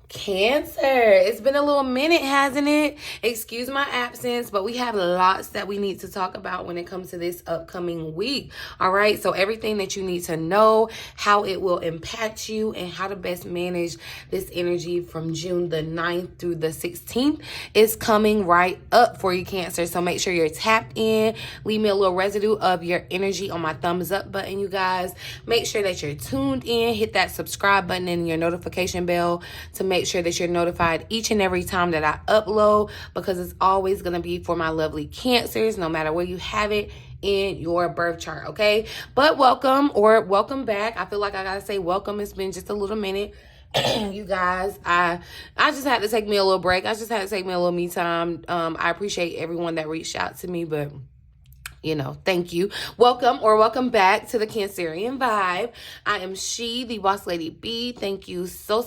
Cancer, it's been a little minute, hasn't it? Excuse my absence, but we have lots that we need to talk about when it comes to this upcoming week. All right, so everything that you need to know, how it will impact you, and how to best manage this energy from June the 9th through the 16th is coming right up for you, Cancer. So make sure you're tapped in. Leave me a little residue of your energy on my thumbs up button, you guys. Make sure that you're tuned in. Hit that subscribe button and your notification bell to make sure that you're notified each and every time that I upload, because it's always going to be for my lovely Cancers, no matter where you have it in your birth chart, okay? But welcome or welcome back. I feel like I gotta say welcome. It's been just a little minute. You guys, I just had to take me a little break. I just had to take me a little me time. I appreciate everyone that reached out to me, but you know, thank you. Welcome or welcome back to the Cancerian Vibe. I am She, the Boss Lady B. Thank you so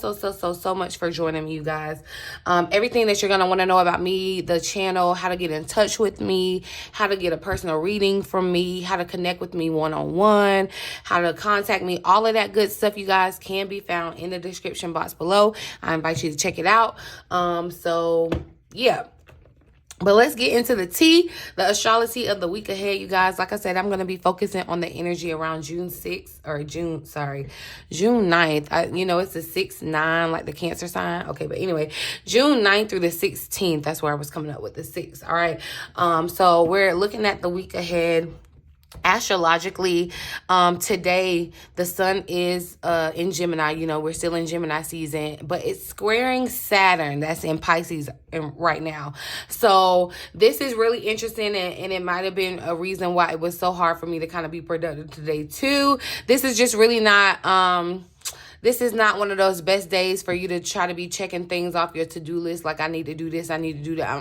much for joining me, you guys. Everything that you're going to want to know about me, the channel, how to get in touch with me, how to get a personal reading from me, how to connect with me one-on-one, how to contact me, all of that good stuff, you guys, can be found in the description box below. I invite you to check it out. So, yeah. But let's get into the tea, the astrology of the week ahead, you guys. Like I said, I'm going to be focusing on the energy around June 9th. You know, it's the 6-9, like the Cancer sign. Okay, but anyway, June 9th through the 16th. That's where I was coming up with the 6. All right. So we're looking at the week ahead. Astrologically, today the sun is in Gemini. You know, we're still in Gemini season, but it's squaring Saturn that's in Pisces right now. So this is really interesting, and it might have been a reason why it was so hard for me to kind of be productive today too. This is just really not this is not one of those best days for you to try to be checking things off your to-do list. Like, I need to do this, I need to do that.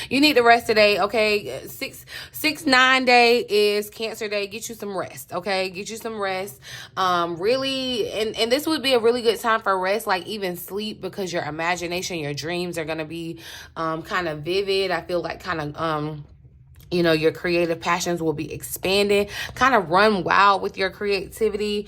You need to rest today, okay? 6-9 day is Cancer day. Get you some rest, okay? Get you some rest. Really, and this would be a really good time for rest, like even sleep, because your imagination, your dreams are going to be kind of vivid. I feel like kind of you know, your creative passions will be expanded. Kind of run wild with your creativity.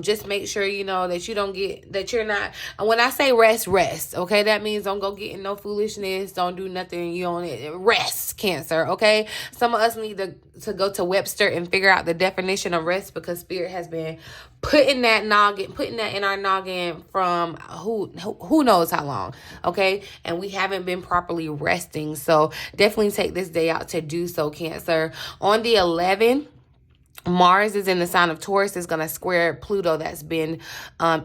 Just make sure, you know, that you don't get, that you're not, when I say rest, okay? That means don't go getting no foolishness. Don't do nothing. You don't rest, Cancer, okay? Some of us need to go to Webster and figure out the definition of rest, because Spirit has been putting that in our noggin from who knows how long, okay? And we haven't been properly resting. So definitely take this day out to do so, Cancer. On the 11th, Mars is in the sign of Taurus. Is going to square Pluto that's been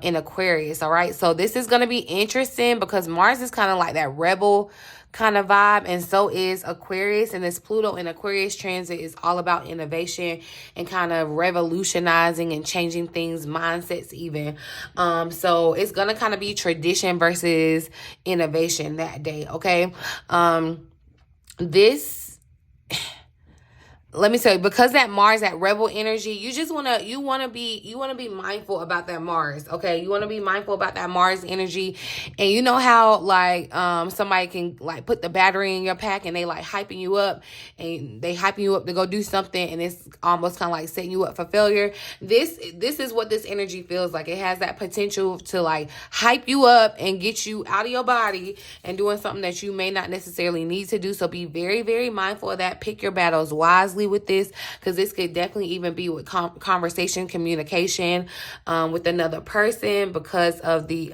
in Aquarius, all right? So this is going to be interesting, because Mars is kind of like that rebel kind of vibe, and so is Aquarius. And this Pluto in Aquarius transit is all about innovation and kind of revolutionizing and changing things, mindsets even. So it's going to kind of be tradition versus innovation that day, okay? Let me tell you, because that Mars, that rebel energy, you want to be mindful about that Mars, okay? You want to be mindful about that Mars energy. And you know how, like, somebody can, like, put the battery in your pack and they, like, hyping you up, and they hyping you up to go do something, and it's almost kind of like setting you up for failure. This is what this energy feels like. It has that potential to, like, hype you up and get you out of your body and doing something that you may not necessarily need to do. So be very, very mindful of that. Pick your battles wisely with this, because this could definitely even be with conversation, communication with another person, because of the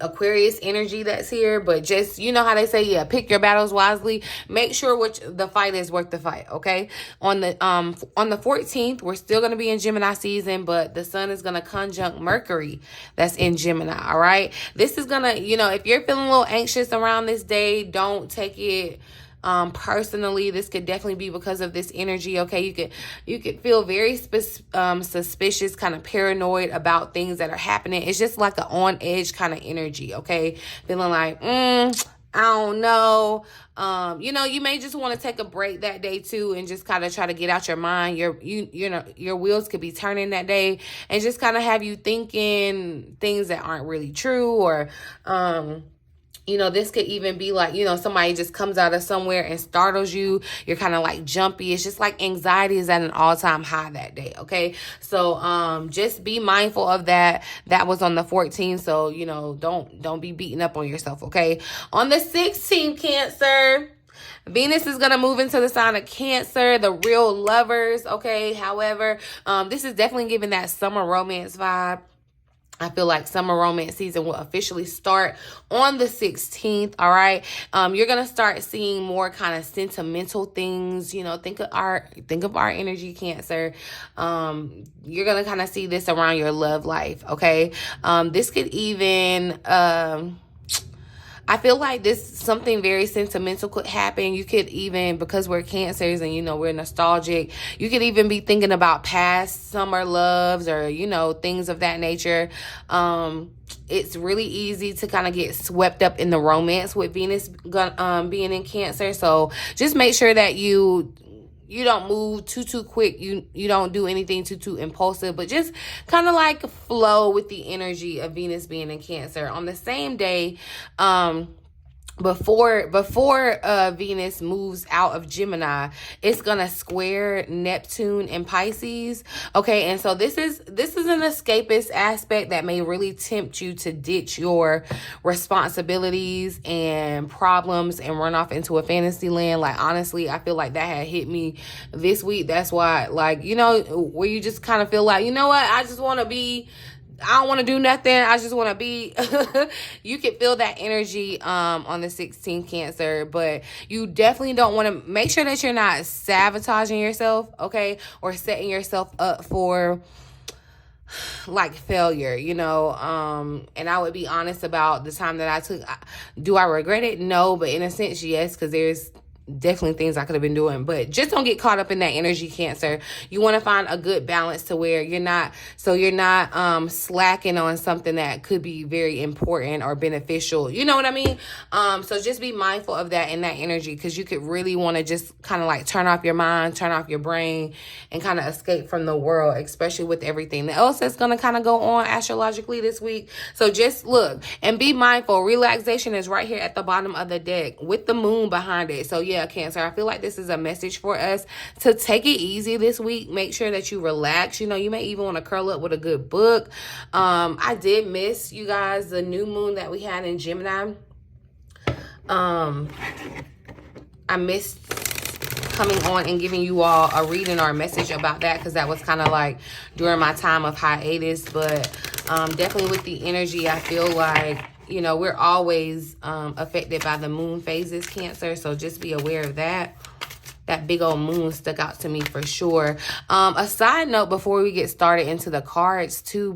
Aquarius energy that's here. But just, you know how they say, yeah, pick your battles wisely. Make sure the fight is worth the fight, okay? On the 14th, we're still going to be in Gemini season, but the sun is going to conjunct Mercury that's in Gemini, all right? This is going to, you know, if you're feeling a little anxious around this day, don't take it personally. This could definitely be because of this energy, okay? You could feel very suspicious, kind of paranoid about things that are happening. It's just like an on edge kind of energy, okay? Feeling like, I don't know. You know, you may just want to take a break that day too, and just kind of try to get out your mind. You know, your wheels could be turning that day, and just kind of have you thinking things that aren't really true, or You know, this could even be like, you know, somebody just comes out of somewhere and startles you. You're kind of like jumpy. It's just like anxiety is at an all-time high that day, okay? So just be mindful of that. That was on the 14th, so, you know, don't be beating up on yourself, okay? On the 16th, Cancer, Venus is going to move into the sign of Cancer, the real lovers, okay? However, this is definitely giving that summer romance vibe. I feel like summer romance season will officially start on the 16th, all right? You're going to start seeing more kind of sentimental things, you know, think of our energy, Cancer. You're going to kind of see this around your love life, okay? This could even... I feel like something very sentimental could happen. You could even, because we're Cancers and, you know, we're nostalgic, you could even be thinking about past summer loves or, you know, things of that nature. It's really easy to kind of get swept up in the romance with Venus being in Cancer. So just make sure that you don't move too quick. You don't do anything too impulsive, but just kind of like flow with the energy of Venus being in Cancer. On the same day, before Venus moves out of Gemini, it's gonna square Neptune and Pisces, okay? And so this is an escapist aspect that may really tempt you to ditch your responsibilities and problems and run off into a fantasy land. Like, honestly, I feel like that had hit me this week. That's why, like, you know, where you just kind of feel like, you know what, I don't want to do nothing. I just want to be. You can feel that energy on the 16th, Cancer, but you definitely don't want to. Make sure that you're not sabotaging yourself, okay, or setting yourself up for like failure, you know. And I would be honest about the time that I took. Do I regret it? No, but in a sense, yes, because there's definitely things I could have been doing, but just don't get caught up in that energy, Cancer. You want to find a good balance to where you're not slacking on something that could be very important or beneficial. You know what I mean? So just be mindful of that in that energy, because you could really want to just kind of like turn off your mind, turn off your brain, and kind of escape from the world, especially with everything else that's going to kind of go on astrologically this week. So just look and be mindful. Relaxation is right here at the bottom of the deck with the moon behind it. So yeah, Cancer, I feel like this is a message for us to take it easy this week. Make sure that you relax. You know, you may even want to curl up with a good book. I did miss, you guys, the new moon that we had in Gemini. I missed coming on and giving you all a reading or a message about that, because that was kind of like during my time of hiatus. But definitely with the energy, I feel like, you know, we're always affected by the moon phases, Cancer. So just be aware of that. That big old moon stuck out to me for sure. A side note before we get started into the cards too,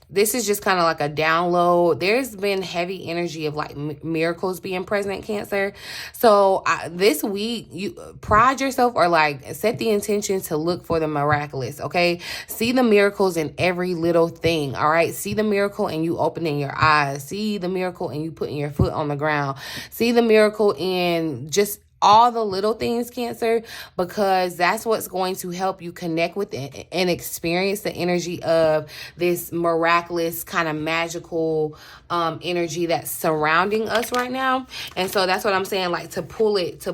this is just kind of like a download. There's been heavy energy of like miracles being present, Cancer. So this week, you pride yourself or like set the intention to look for the miraculous, okay? See the miracles in every little thing, all right? See the miracle and you opening your eyes. See the miracle and you putting your foot on the ground. See the miracle in just all the little things, Cancer, because that's what's going to help you connect with it and experience the energy of this miraculous kind of magical energy that's surrounding us right now. And so that's what I'm saying, like to pull it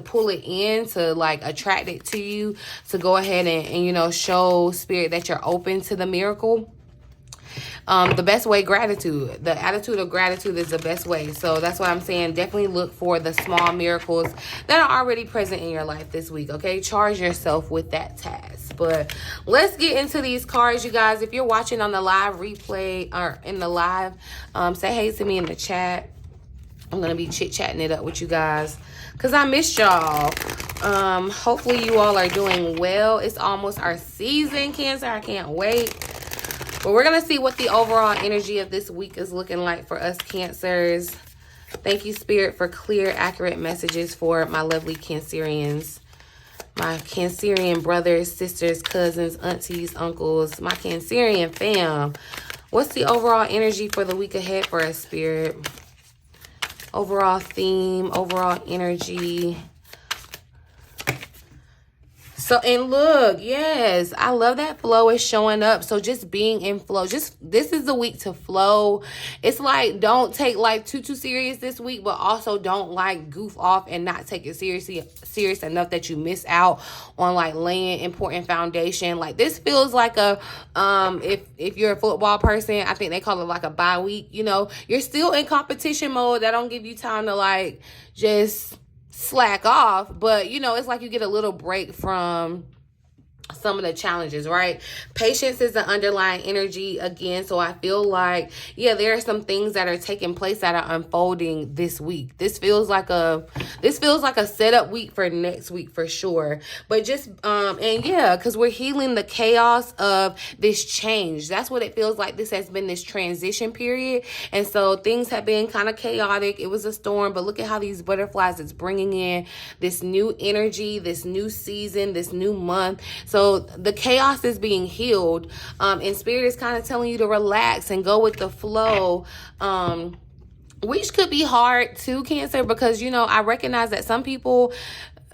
in, to like attract it to you, to go ahead and you know, show spirit that you're open to the miracle. The best way, gratitude. The attitude of gratitude is the best way. So that's what I'm saying. Definitely look for the small miracles that are already present in your life this week, okay? Charge yourself with that task. But let's get into these cards, you guys. If you're watching on the live replay or in the live, say hey to me in the chat. I'm going to be chit-chatting it up with you guys because I missed y'all. Hopefully you all are doing well. It's almost our season, Cancer. I can't wait. But we're going to see what the overall energy of this week is looking like for us Cancers. Thank you, Spirit, for clear, accurate messages for my lovely Cancerians. My Cancerian brothers, sisters, cousins, aunties, uncles, my Cancerian fam. What's the overall energy for the week ahead for us, Spirit? Overall theme, overall energy. So, and look, yes, I love that flow is showing up. So just being in flow, this is the week to flow. It's like, don't take life too serious this week, but also don't like goof off and not take it serious enough that you miss out on like laying important foundation. Like this feels like a, if you're a football person, I think they call it like a bye week, you know, you're still in competition mode. That don't give you time to like just slack off, but you know, it's like you get a little break from some of the challenges, right? Patience is the underlying energy again. So I feel like, yeah, there are some things that are taking place that are unfolding this week. This feels like a setup week for next week for sure. But just and yeah, because we're healing the chaos of this change. That's what it feels like. This has been this transition period, and so things have been kind of chaotic. It was a storm, but look at how these butterflies is bringing in this new energy, this new season, this new month. So the chaos is being healed, and spirit is kind of telling you to relax and go with the flow, which could be hard too, Cancer, because, you know, I recognize that some people,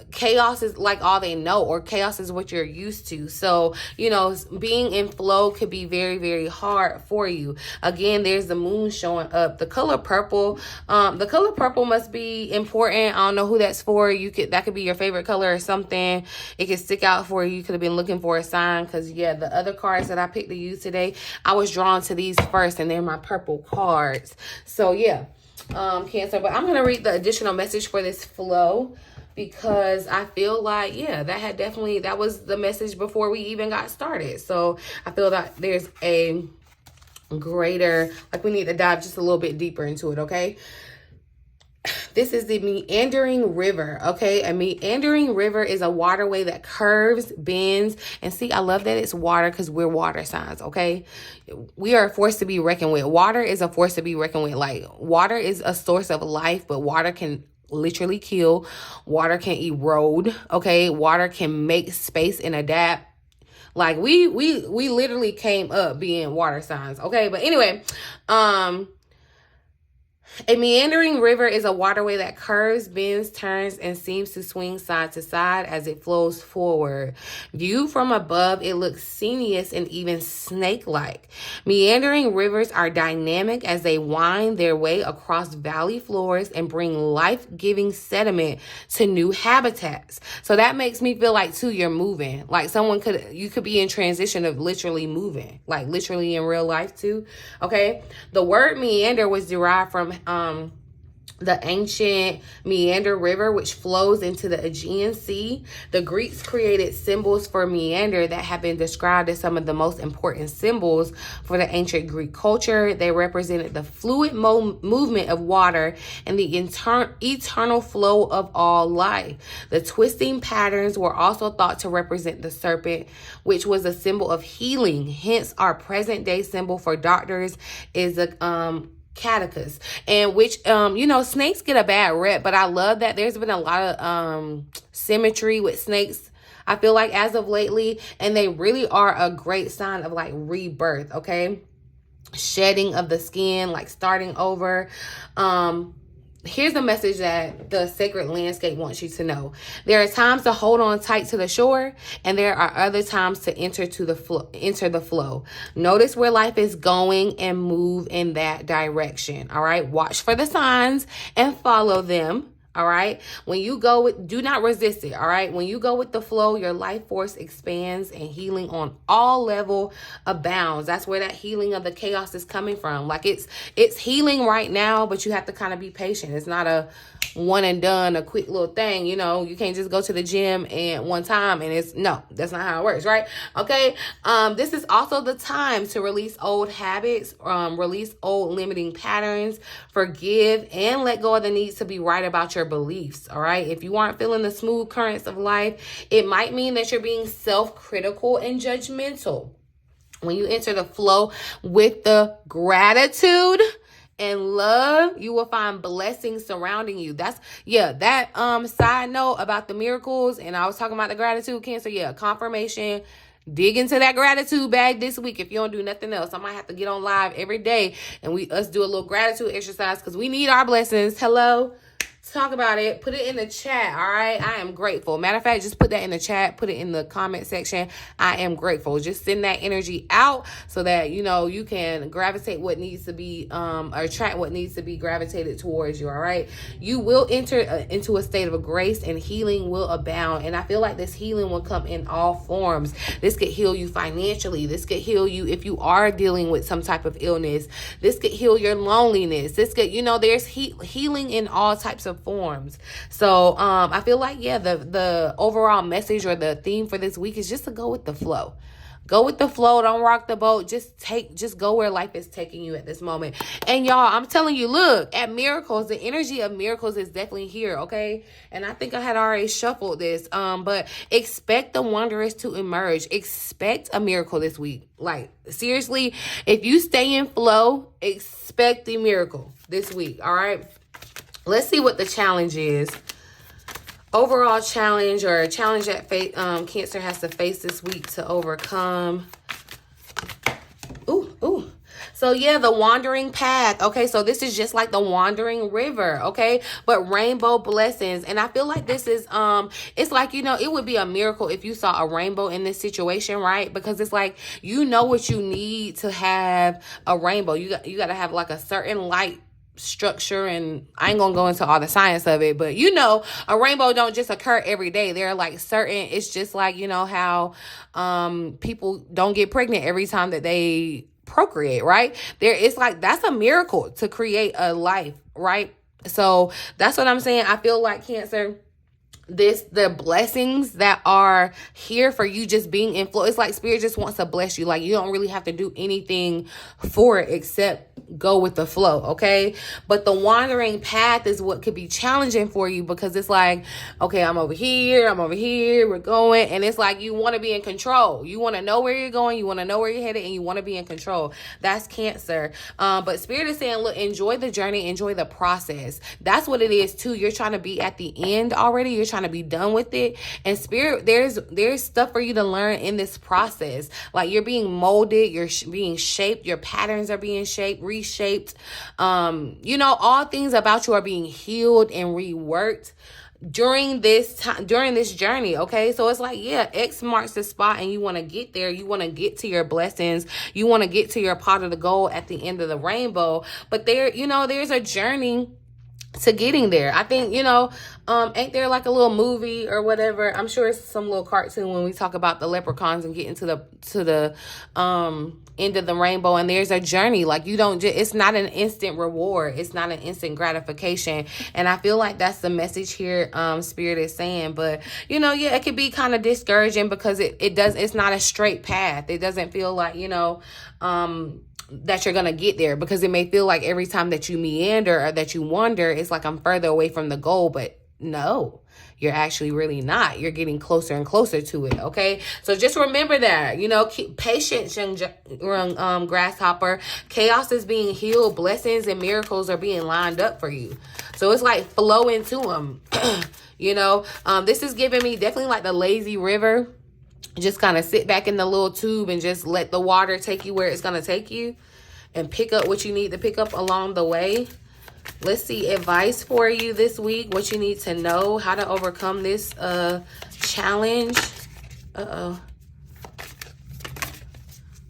chaos is like all they know, or chaos is what you're used to. So, you know, being in flow could be very, very hard for you. Again, there's the moon showing up. The color purple must be important. I don't know who that's for. That could be your favorite color or something. It could stick out for you. You could have been looking for a sign, because yeah, the other cards that I picked to use today, I was drawn to these first, and they're my purple cards. So yeah, Cancer, but I'm going to read the additional message for this flow, because I feel like, yeah, that was the message before we even got started. So I feel that there's a greater, like we need to dive just a little bit deeper into it, okay? This is the meandering river, okay? A meandering river is a waterway that curves, bends, and see, I love that it's water because we're water signs, okay? We are a force to be reckoned with. Water is a force to be reckoned with. Like, water is a source of life, but water can literally kill. Water can erode, okay? Water can make space and adapt. Like we literally came up being water signs, okay? But anyway, a meandering river is a waterway that curves, bends, turns, and seems to swing side to side as it flows forward. Viewed from above, it looks sinuous and even snake-like. Meandering rivers are dynamic as they wind their way across valley floors and bring life-giving sediment to new habitats. So that makes me feel like, too, you're moving. Like you could be in transition of literally moving, like literally in real life, too, okay? The word meander was derived from the ancient Meander River, which flows into the Aegean Sea. The Greeks created symbols for meander that have been described as some of the most important symbols for the ancient Greek culture. They represented the fluid movement of water and the eternal flow of all life. The twisting patterns were also thought to represent the serpent, which was a symbol of healing. Hence, our present-day symbol for doctors is a 𝘲𝑒𝑪, and which you know, snakes get a bad rep, but I love that there's been a lot of symmetry with snakes, I feel like, as of lately, and they really are a great sign of like rebirth, okay? Shedding of the skin, like starting over. Here's the message that the sacred landscape wants you to know. There are times to hold on tight to the shore, and there are other times to enter the flow. Notice where life is going and move in that direction. All right. Watch for the signs and follow them. All right. When you go do not resist it. All right. When you go with the flow, your life force expands and healing on all level abounds. That's where that healing of the chaos is coming from. Like it's healing right now, but you have to kind of be patient. It's not a one and done, a quick little thing. You know, you can't just go to the gym and one time and that's not how it works. Right. Okay. This is also the time to release old habits, release old limiting patterns, forgive and let go of the need to be right about your beliefs. All right. If you aren't feeling the smooth currents of life, it might mean that you're being self-critical and judgmental. When you enter the flow with the gratitude and love, you will find blessings surrounding you. That side note about the miracles, and I was talking about the gratitude, Cancer. Yeah, confirmation. Dig into that gratitude bag this week. If you don't do nothing else, I might have to get on live every day and us do a little gratitude exercise, because we need our blessings. Hello. Talk about it. Put it in the chat, all right? I am grateful. Matter of fact, just put that in the chat. Put it in the comment section. I am grateful. Just send that energy out so that, you know, you can gravitate what needs to be, or attract what needs to be gravitated towards you, all right? You will enter into a state of grace, and healing will abound. And I feel like this healing will come in all forms. This could heal you financially. This could heal you if you are dealing with some type of illness. This could heal your loneliness. This could, you know, there's healing in all types of forms. So I feel like, yeah, the overall message or the theme for this week is just to go with the flow. Go with the flow. Don't rock the boat. Just go where life is taking you at this moment. And y'all, I'm telling you, look at miracles. The energy of miracles is definitely here, okay? And I think I had already shuffled this. But expect the wondrous to emerge. Expect a miracle this week. Like, seriously, if you stay in flow, expect the miracle this week, all right? Let's see what the challenge is. Overall challenge, or a challenge that Cancer has to face this week to overcome. Ooh. So yeah, the wandering path. Okay, so this is just like the wandering river, okay? But rainbow blessings. And I feel like this is, it's like, you know, it would be a miracle if you saw a rainbow in this situation, right? Because it's like, you know what you need to have a rainbow. You got to have like a certain light structure, and I ain't gonna go into all the science of it, but you know, a rainbow don't just occur every day. There are like certain, it's just like, you know, how people don't get pregnant every time that they procreate, right? It's like, that's a miracle to create a life, right? So that's what I'm saying. I feel like, Cancer, the blessings that are here for you just being in flow, it's like Spirit just wants to bless you. Like, you don't really have to do anything for it except go with the flow, okay? But the wandering path is what could be challenging for you, because it's like, okay, I'm over here, we're going, and it's like you want to be in control. You want to know where you're going, you want to know where you're headed, and you want to be in control. That's Cancer. But Spirit is saying, look, enjoy the journey, enjoy the process. That's what it is too. You're trying to be at the end already. You're trying to be done with it. And Spirit, there's stuff for you to learn in this process. Like, you're being molded, you're being shaped, your patterns are being shaped, reshaped. You know, all things about you are being healed and reworked during this time, during this journey, okay? So it's like, yeah, X marks the spot, and you want to get there. You want to get to your blessings. You want to get to your pot of the gold at the end of the rainbow. But there, you know, there's a journey to getting there. I think, you know, ain't there like a little movie or whatever? I'm sure it's some little cartoon when we talk about the leprechauns and getting to the end of the rainbow, and there's a journey. Like, you don't just, it's not an instant reward, it's not an instant gratification. And I feel like that's the message here, Spirit is saying. But you know, yeah, it could be kind of discouraging because it's not a straight path. It doesn't feel like, you know, that you're gonna get there, because it may feel like every time that you meander or that you wander, it's like I'm further away from the goal. But no, you're actually really not. You're getting closer and closer to it, okay? So just remember that, you know, keep patience, young grasshopper. Chaos is being healed. Blessings and miracles are being lined up for you. So it's like flow into them. You know, this is giving me definitely like the lazy river. Just kind of sit back in the little tube and just let the water take you where it's going to take you, and pick up what you need to pick up along the way. Let's see advice for you this week, what you need to know, how to overcome this challenge.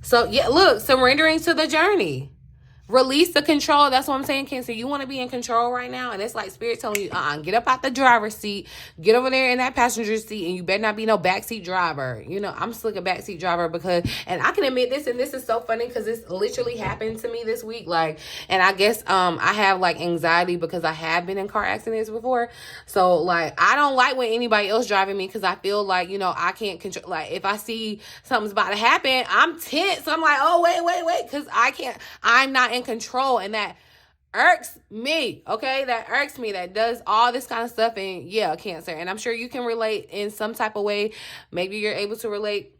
So, yeah, look, surrendering to the journey. Release the control. That's what I'm saying, Cancer. You want to be in control right now, and it's like Spirit telling you, get up out the driver's seat, get over there in that passenger seat, and you better not be no backseat driver. You know, I'm still a backseat driver because, and I can admit this, and this is so funny because this literally happened to me this week. Like, and I guess I have like anxiety because I have been in car accidents before. So like, I don't like when anybody else driving me because I feel like, you know, I can't control. Like, if I see something's about to happen, I'm tense. I'm like, oh, wait, because I'm not in control, and that irks me, okay? That irks me. That does all this kind of stuff. And yeah, Cancer, and I'm sure you can relate in some type of way. Maybe you're able to relate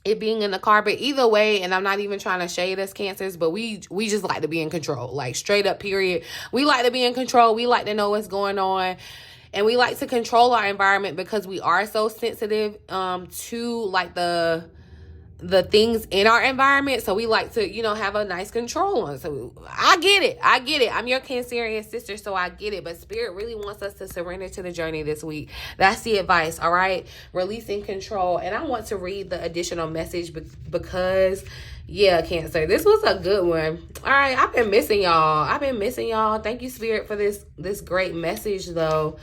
it being in the car, but either way, and I'm not even trying to shade us, Cancers, but we just like to be in control, like straight up, period. We like to be in control. We like to know what's going on. And we like to control our environment because we are so sensitive to like the the things in our environment. So we like to, you know, have a nice control on. So I get it. I'm your Cancerian sister, so I get it. But Spirit really wants us to surrender to the journey this week. That's the advice, all right? Releasing control. And I want to read the additional message because, yeah, Cancer, this was a good one. All right, I've been missing y'all. Thank you, Spirit, for this great message, though.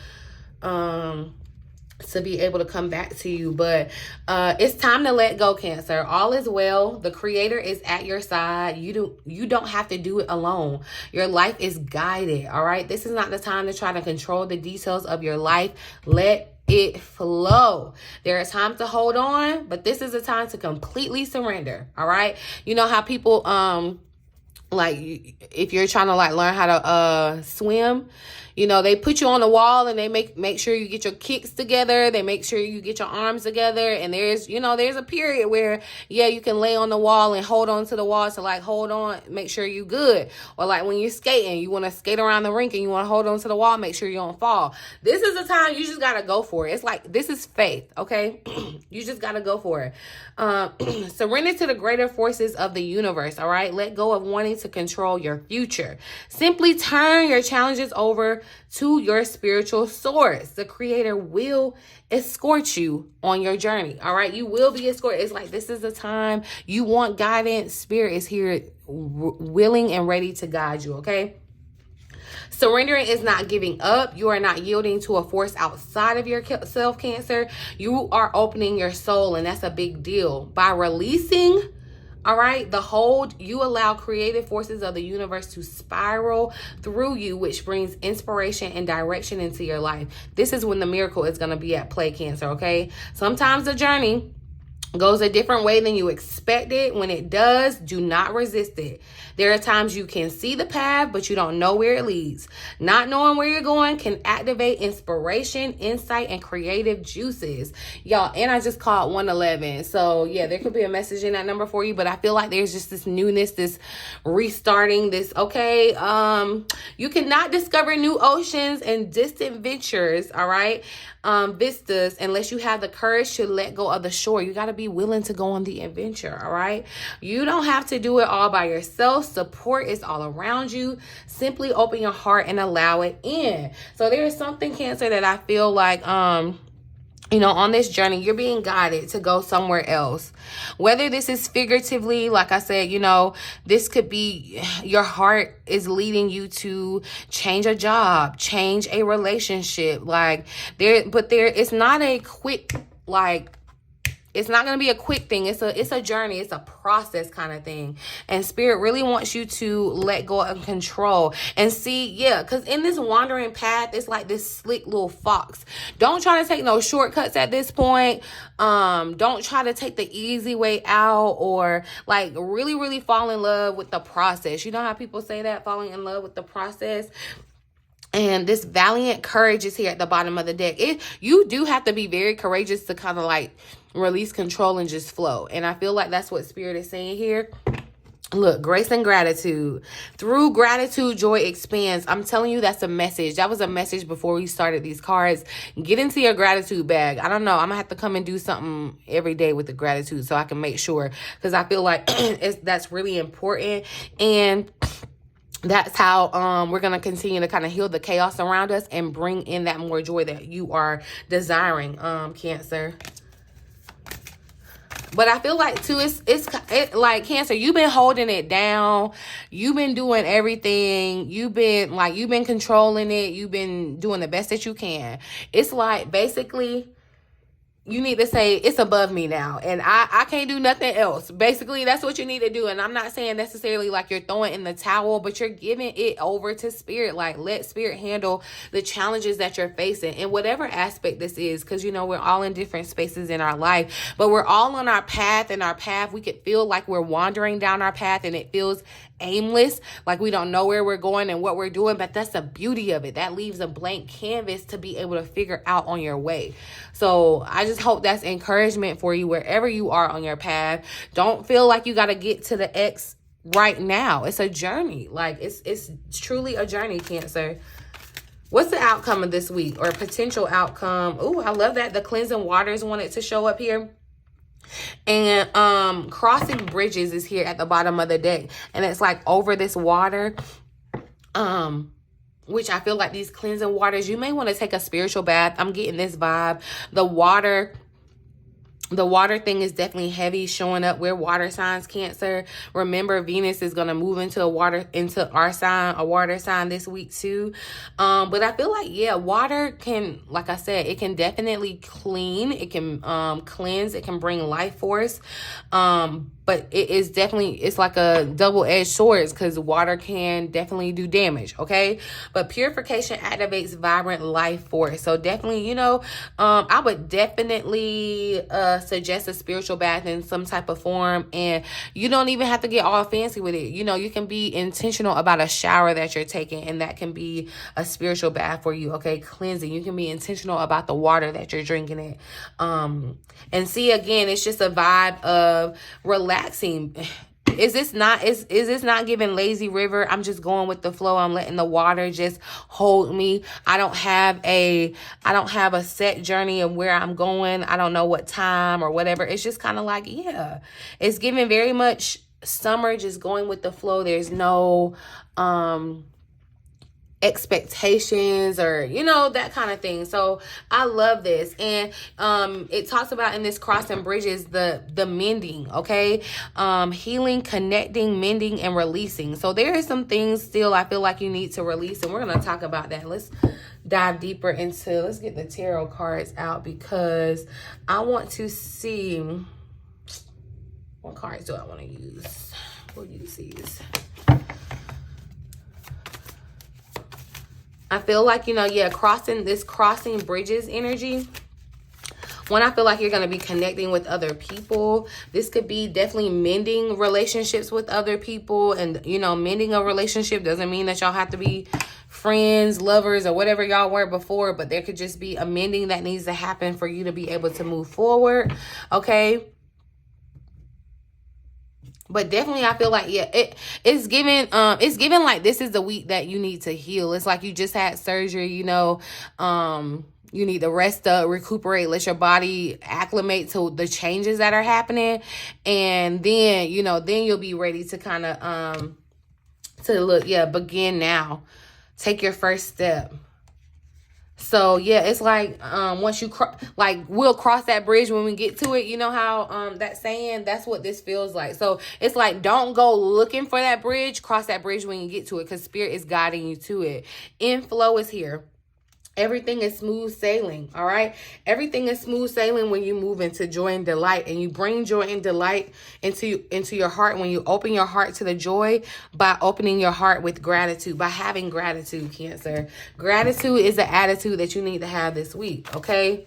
To be able to come back to you. But it's time to let go, Cancer. All is well. The Creator is at your side. You don't have to do it alone. Your life is guided, all right? This is not the time to try to control the details of your life. Let it flow. There is time to hold on, but this is a time to completely surrender, all right? You know how people like if you're trying to like learn how to swim, you know, they put you on the wall and they make sure you get your kicks together. They make sure you get your arms together. And there's a period where, yeah, you can lay on the wall and hold on to the wall to like hold on, make sure you're good. Or like when you're skating, you want to skate around the rink and you want to hold on to the wall, make sure you don't fall. This is the time you just got to go for it. It's like, this is faith, okay? You just got to go for it. Surrender to the greater forces of the universe, all right? Let go of wanting to control your future. Simply turn your challenges over to your spiritual source. The Creator will escort you on your journey. All right. You will be escorted. It's like, this is the time you want guidance. Spirit is here willing and ready to guide you. Okay. Surrendering is not giving up. You are not yielding to a force outside of yourself, Cancer. You are opening your soul, and that's a big deal. By releasing, all right, the hold, you allow creative forces of the universe to spiral through you, which brings inspiration and direction into your life. This is when the miracle is going to be at play, Cancer, okay? Sometimes the journey goes a different way than you expected. When it does, do not resist it. There are times you can see the path, but you don't know where it leads. Not knowing where you're going can activate inspiration, insight, and creative juices. Y'all, and I just called 111. So, yeah, there could be a message in that number for you, but I feel like there's just this newness, this restarting, this, okay? You cannot discover new oceans and distant ventures, all right? Vistas, unless you have the courage to let go of the shore. You got to be willing to go on the adventure, all right? You don't have to do it all by yourself. Support is all around you. Simply open your heart and allow it in. So there is something, Cancer, that I feel like you know, on this journey, you're being guided to go somewhere else. Whether this is figuratively, like I said, you know, this could be your heart is leading you to change a job, change a relationship. Like it's not a quick, like, it's not going to be a quick thing. It's a journey. It's a process kind of thing. And Spirit really wants you to let go and control and see. Yeah. Cause in this wandering path, it's like this slick little fox. Don't try to take no shortcuts at this point. Don't try to take the easy way out or like really, really fall in love with the process. You know how people say that, falling in love with the process? And this valiant courage is here at the bottom of the deck. You do have to be very courageous to kind of like release control and just flow. And I feel like that's what Spirit is saying here. Look, grace and gratitude. Through gratitude, joy expands. I'm telling you, that's a message. That was a message before we started these cards. Get into your gratitude bag. I don't know. I'm going to have to come and do something every day with the gratitude so I can make sure. Because I feel like that's really important. And that's how we're going to continue to kind of heal the chaos around us and bring in that more joy that you are desiring, Cancer. But I feel like, too, it's like, Cancer, you've been holding it down. You've been doing everything. You've been controlling it. You've been doing the best that you can. It's like, basically, you need to say, it's above me now, and I can't do nothing else. Basically, that's what you need to do. And I'm not saying necessarily like you're throwing in the towel, but you're giving it over to Spirit. Like, let Spirit handle the challenges that you're facing in whatever aspect this is, because, you know, we're all in different spaces in our life, but we're all on our path. And our path, we could feel like we're wandering down our path and it feels aimless, like we don't know where we're going and what we're doing. But that's the beauty of it. That leaves a blank canvas to be able to figure out on your way. So I just hope that's encouragement for you wherever you are on your path. Don't feel like you got to get to the X right now. It's a journey. Like, it's truly a journey, Cancer. What's the outcome of this week, or potential outcome? Oh, I love that the cleansing waters wanted to show up here. And crossing bridges is here at the bottom of the deck. And it's like over this water. Which I feel like these cleansing waters, you may want to take a spiritual bath. I'm getting this vibe. The water thing is definitely heavy, showing up. We're water signs, Cancer. Remember, Venus is going to move into our sign, a water sign this week too. But I feel like, yeah, water can, like I said, it can definitely clean. It can cleanse. It can bring life force. But it is definitely, it's like a double-edged sword because water can definitely do damage, okay? But purification activates vibrant life force. So definitely, you know, I would definitely suggest a spiritual bath in some type of form. And you don't even have to get all fancy with it. You know, you can be intentional about a shower that you're taking, and that can be a spiritual bath for you, okay? Cleansing. You can be intentional about the water that you're drinking it. And see, again, it's just a vibe of relaxing. Is this not giving lazy river? I'm just going with the flow. I'm letting the water just hold me. I don't have a set journey of where I'm going. I don't know what time or whatever. It's just kind of like, yeah, it's giving very much summer, just going with the flow. There's no expectations or, you know, that kind of thing. So I love this. And it talks about in this crossing bridges the mending, okay? Healing, connecting, mending, and releasing. So there is some things still I feel like you need to release, and we're going to talk about that. Let's dive deeper into, let's get the tarot cards out because I want to see what cards do I want to use. We'll use these. I feel like, you know, yeah, crossing bridges energy. When I feel like you're going to be connecting with other people, this could be definitely mending relationships with other people. And, you know, mending a relationship doesn't mean that y'all have to be friends, lovers, or whatever y'all were before. But there could just be a mending that needs to happen for you to be able to move forward. Okay. But definitely, I feel like, yeah, it's giving like this is the week that you need to heal. It's like you just had surgery, you know, you need to rest up, recuperate, let your body acclimate to the changes that are happening. And then, you know, then you'll be ready to kind of, begin now. Take your first step. So yeah, it's like once you we'll cross that bridge when we get to it. You know how that saying, that's what this feels like. So it's like, don't go looking for that bridge, cross that bridge when you get to it, because spirit is guiding you to it. Inflow is here. Everything is smooth sailing, all right? Everything is smooth sailing when you move into joy and delight, and you bring joy and delight into your heart when you open your heart to the joy by opening your heart with gratitude, by having gratitude, Cancer. Gratitude is the attitude that you need to have this week, okay?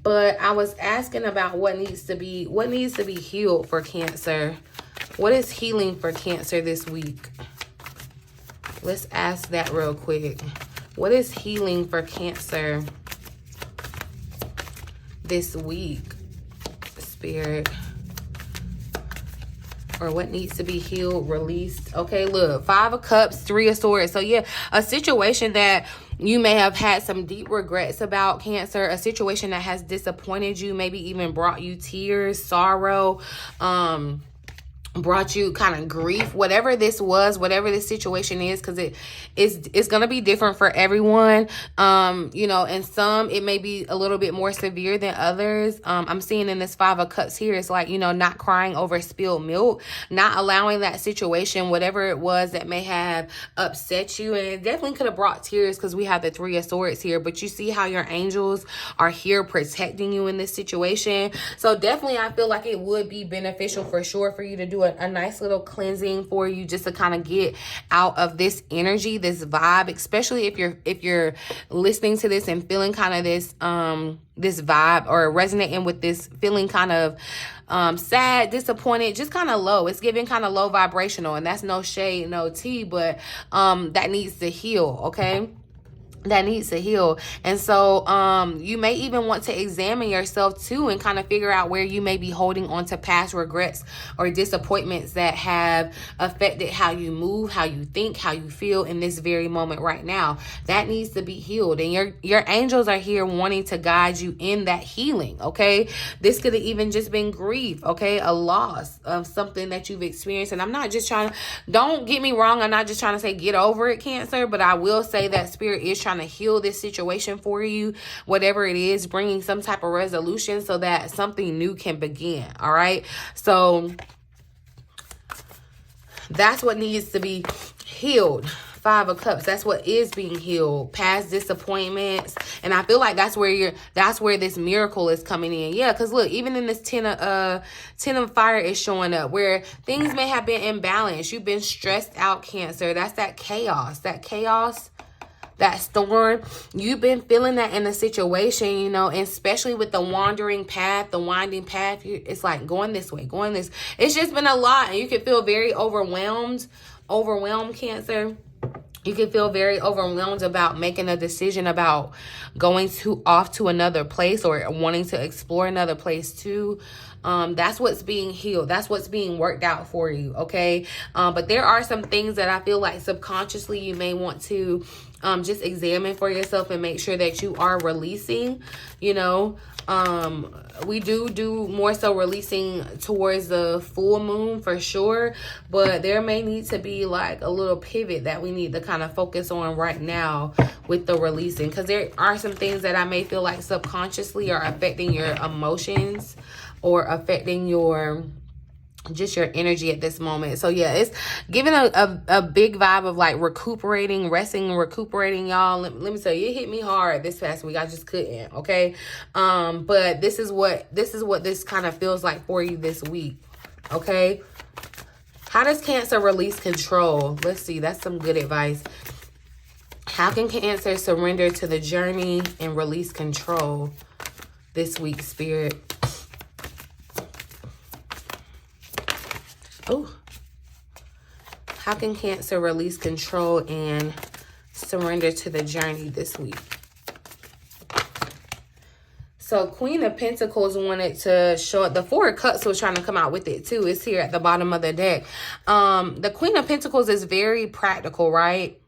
But I was asking about what needs to be healed for Cancer. What is healing for Cancer this week? Let's ask that real quick. What is healing for Cancer this week, Spirit? Or what needs to be healed, released? Okay, look, 5 of Cups, 3 of Swords. So yeah, a situation that you may have had some deep regrets about, Cancer. A situation that has disappointed you, maybe even brought you tears, sorrow, brought you kind of grief, whatever this was, whatever this situation is, because it's going to be different for everyone. You know, and some it may be a little bit more severe than others. I'm seeing in this 5 of Cups here, it's like, you know, not crying over spilled milk, not allowing that situation, whatever it was that may have upset you. And it definitely could have brought tears because we have the 3 of Swords here, but you see how your angels are here protecting you in this situation. So definitely I feel like it would be beneficial for sure for you to do a nice little cleansing for you, just to kind of get out of this energy, this vibe, especially if you're listening to this and feeling kind of this this vibe, or resonating with this feeling kind of sad, disappointed, just kind of low. It's giving kind of low vibrational, and that's no shade, no tea, but that needs to heal, okay? that needs to heal. And so you may even want to examine yourself too and kind of figure out where you may be holding on to past regrets or disappointments that have affected how you move, how you think, how you feel in this very moment right now. That needs to be healed, and your angels are here wanting to guide you in that healing. Okay, this could have even just been grief, okay, a loss of something that you've experienced. And I'm not just trying to, don't get me wrong, I'm not just trying to say get over it, Cancer, but I will say that Spirit is trying to heal this situation for you, whatever it is, bringing some type of resolution so that something new can begin. All right, so that's what needs to be healed. 5 of Cups, that's what is being healed. Past disappointments. And I feel like that's where this miracle is coming in. Yeah, because look, even in this 10 of Fire is showing up where things may have been imbalanced. You've been stressed out, Cancer. That's that chaos, that storm. You've been feeling that in the situation, you know, and especially with the wandering path, the winding path. It's like going this way, going this. It's just been a lot, and you can feel very overwhelmed, Cancer. You can feel very overwhelmed about making a decision about going off to another place or wanting to explore another place too. That's what's being healed. That's what's being worked out for you, okay? But there are some things that I feel like subconsciously you may want to just examine for yourself and make sure that you are releasing, you know. We do more so releasing towards the full moon for sure, but there may need to be like a little pivot that we need to kind of focus on right now with the releasing, because there are some things that I may feel like subconsciously are affecting your emotions or affecting your energy at this moment. So yeah, it's giving a big vibe of like recuperating, resting and recuperating, y'all. Let me tell you, it hit me hard this past week. I just couldn't, okay? But this is what this kind of feels like for you this week, okay? How does Cancer release control? Let's see, that's some good advice. How can Cancer surrender to the journey and release control this week, Spirit? Oh, how can Cancer release control and surrender to the journey this week? So Queen of Pentacles wanted to show up. The 4 of Cups was trying to come out with it too. It's here at the bottom of the deck. The Queen of Pentacles is very practical, right?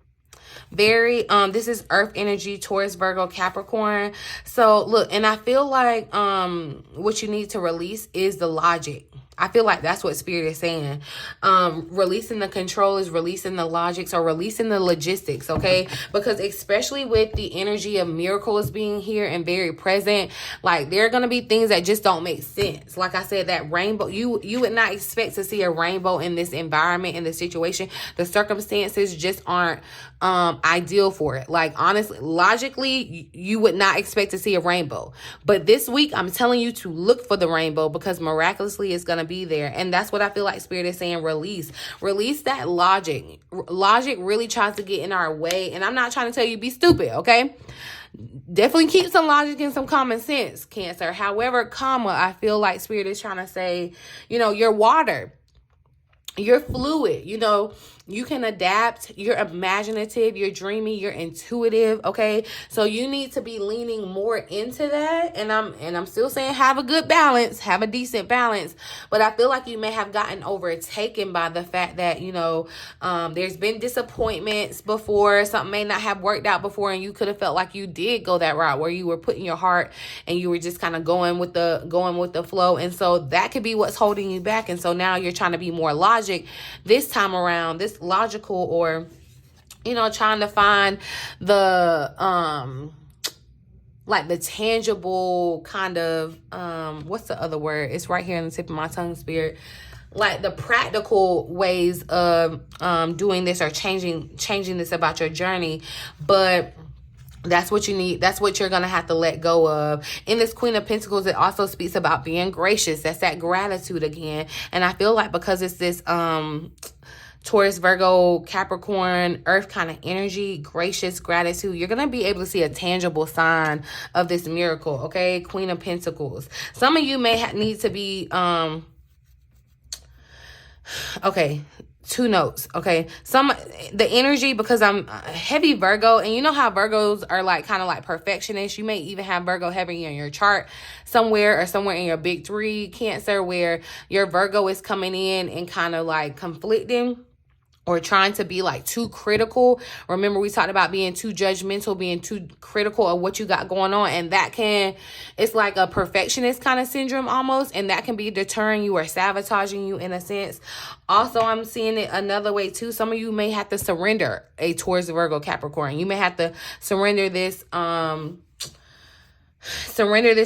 Very, this is earth energy, Taurus, Virgo, Capricorn. So look, and I feel like what you need to release is the logic. I feel like that's what Spirit is saying. Releasing the control is releasing the logics or releasing the logistics, okay? Because especially with the energy of miracles being here and very present, like there are going to be things that just don't make sense. Like I said, that rainbow, you would not expect to see a rainbow in this environment, in this situation. The circumstances just aren't ideal for it. Like honestly, logically, you would not expect to see a rainbow. But this week, I'm telling you to look for the rainbow, because miraculously it's going to be there. And that's what I feel like Spirit is saying. Release that logic. Logic really tries to get in our way. And I'm not trying to tell you be stupid, okay? Definitely keep some logic and some common sense, Cancer. However, I feel like Spirit is trying to say, you know, you're water. You're fluid, you know, you can adapt, you're imaginative, you're dreamy, you're intuitive, okay? So you need to be leaning more into that. And I'm still saying have a good balance, have a decent balance. But I feel like you may have gotten overtaken by the fact that, you know, there's been disappointments before, something may not have worked out before, and you could have felt like you did go that route where you were putting your heart and you were just kind of going with the flow. And so that could be what's holding you back. And so now you're trying to be more logic this time around, this logical, or you know, trying to find the like the tangible kind of what's the other word, it's right here on the tip of my tongue, Spirit, like the practical ways of doing this or changing this about your journey. But that's what you need. That's what you're going to have to let go of. In this Queen of Pentacles, it also speaks about being gracious. That's that gratitude again. And I feel like because it's this Taurus, Virgo, Capricorn, Earth kind of energy, gracious gratitude, you're going to be able to see a tangible sign of this miracle, okay? Queen of Pentacles. Some of you may need to be, okay, two notes, okay? The energy, because I'm heavy Virgo, and you know how Virgos are like kind of like perfectionists. You may even have Virgo heavy in your chart somewhere, or somewhere in your big three, Cancer, where your Virgo is coming in and kind of like conflicting, or trying to be like too critical. Remember, we talked about being too judgmental, being too critical of what you got going on. And it's like a perfectionist kind of syndrome almost. And that can be deterring you or sabotaging you in a sense. Also, I'm seeing it another way too. Some of you may have to surrender towards the Virgo Capricorn. You may have to surrender this,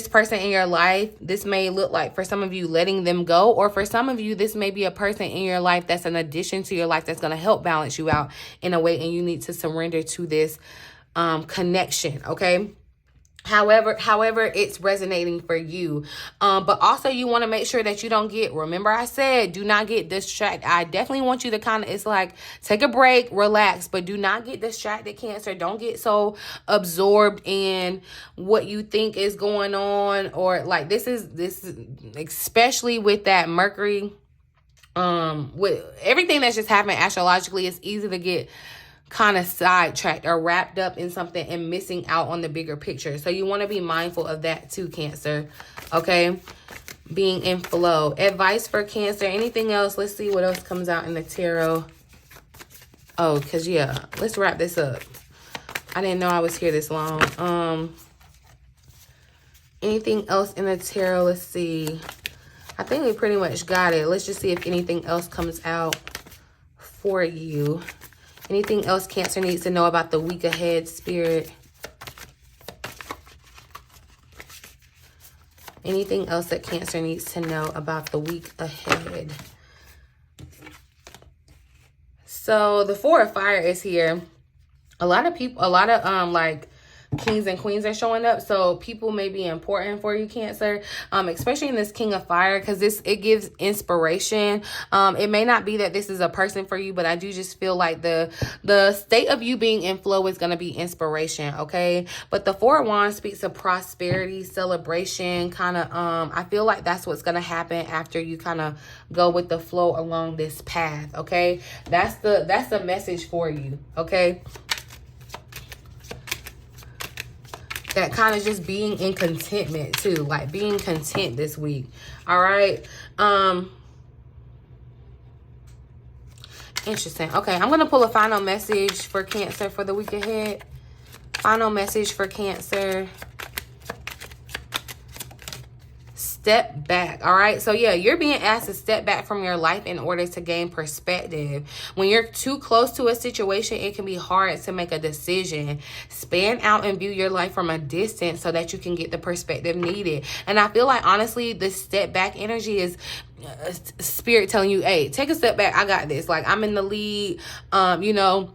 person in your life. This may look like, for some of you, letting them go, or for some of you, this may be a person in your life that's an addition to your life that's going to help balance you out in a way, and you need to surrender to this connection, okay? However it's resonating for you. But also you want to make sure that you don't get, remember I said, do not get distracted. I definitely want you to kind of, it's like, take a break, relax, but do not get distracted, Cancer. Don't get so absorbed in what you think is going on, or like this is especially with that Mercury, with everything that's just happened astrologically, it's easy to get kind of sidetracked or wrapped up in something and missing out on the bigger picture. So you want to be mindful of that too, Cancer. Okay, being in flow. Advice for Cancer. Anything else? Let's see what else comes out in the tarot. Oh, because yeah, let's wrap this up. I didn't know I was here this long. Anything else in the tarot? Let's see. I think we pretty much got it. Let's just see if anything else comes out for you. Anything else Cancer needs to know about the week ahead, Spirit? Anything else that Cancer needs to know about the week ahead? So the Four of Fire is here. A lot of like kings and queens are showing up, so people may be important for you, Cancer, especially in this King of Fire, because it gives inspiration. It may not be that this is a person for you, but I do just feel like the state of you being in flow is going to be inspiration, okay? But the Four of Wands speaks of prosperity, celebration, kind of, I feel like that's what's going to happen after you kind of go with the flow along this path, okay? That's the message for you, okay? That kind of just being in contentment too, like being content this week. All right. Interesting. Okay, I'm going to pull a final message for Cancer for the week ahead. Final message for Cancer. Step back. All right. So yeah, you're being asked to step back from your life in order to gain perspective. When you're too close to a situation, it can be hard to make a decision. Span out and view your life from a distance so that you can get the perspective needed. And I feel like, honestly, this step back energy is Spirit telling you, hey, take a step back. I got this. Like, I'm in the lead. You know,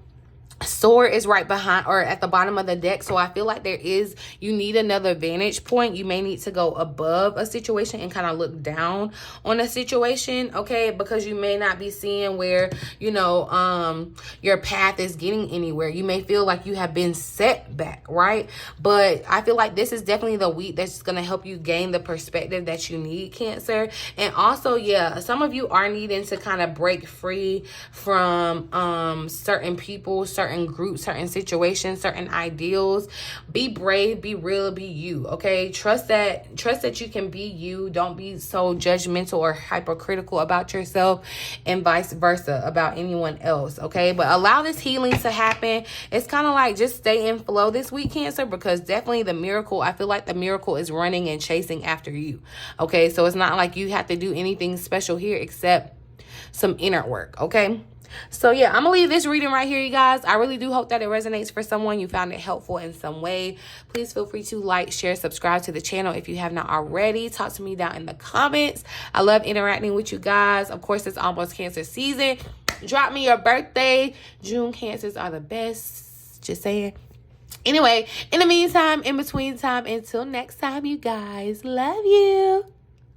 Sword is right behind or at the bottom of the deck. So I feel like you need another vantage point. You may need to go above a situation and kind of look down on a situation, okay? Because you may not be seeing where, you know, your path is getting anywhere. You may feel like you have been set back, right? But I feel like this is definitely the week that's going to help you gain the perspective that you need, Cancer. And also, yeah, some of you are needing to kind of break free from certain people, certain groups, certain situations, certain ideals. Be brave, be real, be you, okay? Trust that you can be you. Don't be so judgmental or hypercritical about yourself, and vice versa about anyone else, okay? But allow this healing to happen. It's kind of like just stay in flow this week, Cancer, because definitely the miracle, I feel like the miracle is running and chasing after you, okay? So it's not like you have to do anything special here except some inner work, okay? So yeah, I'm gonna leave this reading right here, you guys. I really do hope that it resonates for someone. You found it helpful in some way. Please feel free to like, share, subscribe to the channel if you have not already. Talk to me down in the comments. I love interacting with you guys. Of course, it's almost Cancer season. Drop me your birthday. June Cancers are the best. Just saying. Anyway, in the meantime, in between time, until next time, you guys, love you.